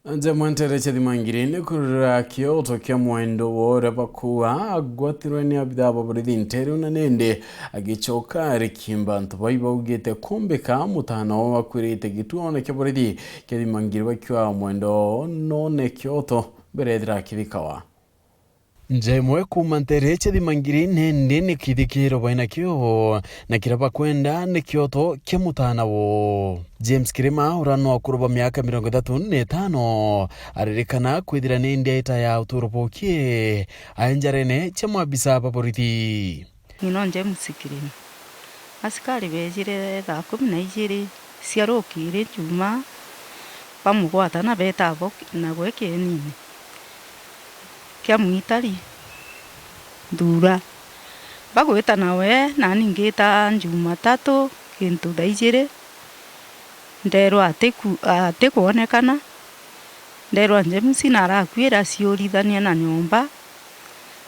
Nje mwantere cha dhimangirine kurira kioto kia mwendo wore bakuwa agwatirwe ni abidaba burithi ntere unanende agichoka rikimba ntubaiba ugete kumbika mutana wa wakwirite gituone kia burithi kia dhimangiri bakiwa mwendo none kioto berethira kithikawa. Njemwe kuma ntere cha dhimangiri nende ni kithikiro baina kio na kiraba kwenda ni kioto kia mutana wo. James Kirima urano wa kuruba miaka 35 aririkana kwithira ni ndia ita ya uturupokie aenjarene cha mwabisa baborithi. Nino James Kirima asikari bejire thaa 12 ciarukire juma bamugwata na betabo na gweke nini kia mwitari ndura bagwita nawe na ningita Jumatatu kintu daijire ndero atekuonekana ndero James narakwira ciurithania na nyumba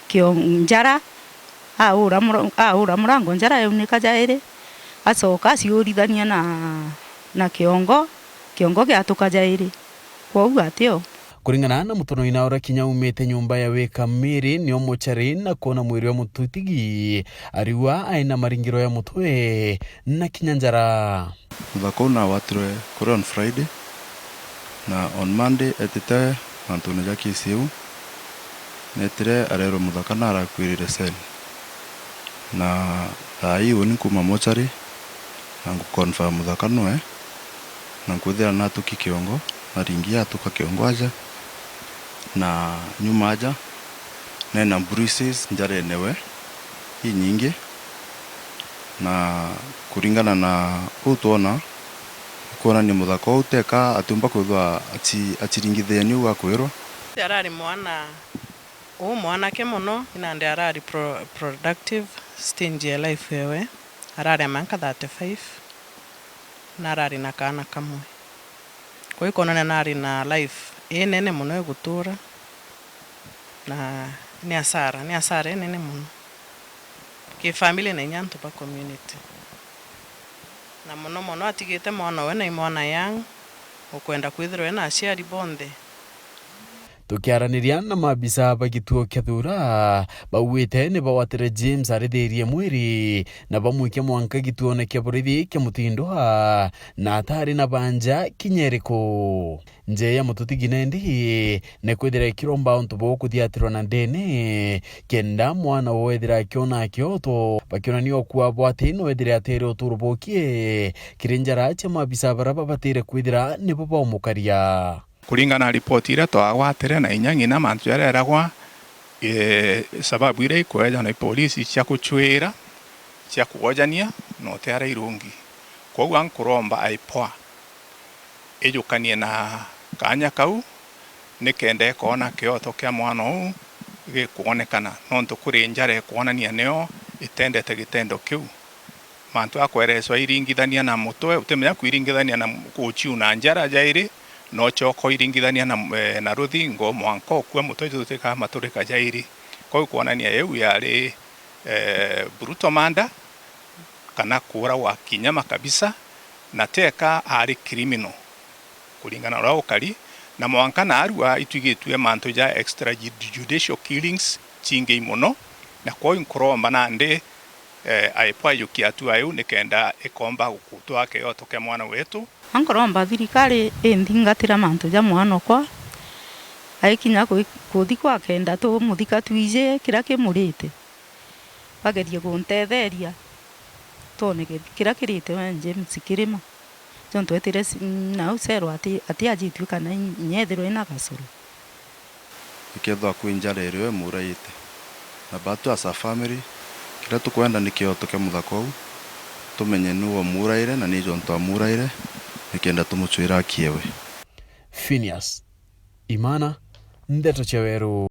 kio njara aura murango njara yunika jaire acoka ciurithania na kiongo giatuka jaire kwa atio. Kuringana na mutono inaura kinya umete nyumba ya weka miri ni omochari na kona mwiri wa mututigi ariwa aina maringiro ya mutwe na kinyanjara. Mudhakona watirwe kuri on Friday na on Monday etite antone jaki siu netire arero mudhakana arakwirire sel na thai uni kuma mochari na confirm mudhakano na kuthira natuki kiongo na ringia tuka kiongo aja na nyuma aja na bruises njare newe hii nyingi na kuringana na utuona kuona ni muthako uteka atumba kuthwa achiringitheni wa kwirwa arari mwana ke muno inande arari productive stage ya life yewe arari manka 35 na arari na kana kamwe kwa hiyo na nari na life nene muno gutura na ni asara nene muno ki family na nyantu pa community na muno atigite mwana we na mwana yang ukwenda kwithirwe na aciari bonde. Tukiaraniria na mabisa bagituo kia thura bauite ni bawatire James arithirie mwiri na bamwikia mwanka gituone kia borithi kia mutindoa na atari na banja kinyeriko. Nje ya mututigi nendi ne kwithira kiromba ntubo kuthiatirwa na ndene kenda mwana wethira kiona kioto bakiona ni okwa bwati no wethira atere uturubokie kirinjara cha mabisa baraba batire kwithira ni baba omukaria. Kuringana na ripoti ira twagwatire na inyangi na mantu yareragwa sababu ire ikweja na polisi cia kuchwira cia kuojania no tera irungi kwa ankuromba aipoa ejukanie na kanya kau nikende kona kioto kia mwana u gikuonekana no ntukuri njare kuonania neo itendete gitendo kiu mantu akwereswa iringithania na mutwe utemenya kuiringithania na kuchiu na njara jairi no choko iringithania na ruthingo mwanko kwa mutwe tutika maturika jairi kwa kuonania yeu yari brutal manda kana kura wa kinyama kabisa na teka ari criminal kulingana na ukali na mwanka na arua itwigitwe manto ja extrajudicial killings chinge muno na kwa nkuromba nande aipa yukiatu ayu nikenda ikomba gukutwa ke yotoke mwana wetu ankoromba thirikari enthingatira mantu ja mwana kwa aikinya kuthi kwa kenda tu muthika twije kira kimurite bagerie guntetheria tone kira kirite we James Kirima jonto etire na usero ati ajitwika na nyethiro ina gasoro ikethwa kwinjarerewe muraite na batu as a family kira tukwenda nikiotoke muthako tumenye nuwo muraire na ni jonto amuraire nikenda tumuchwira kiewe. Phineas Imana Ndeto Cheweru.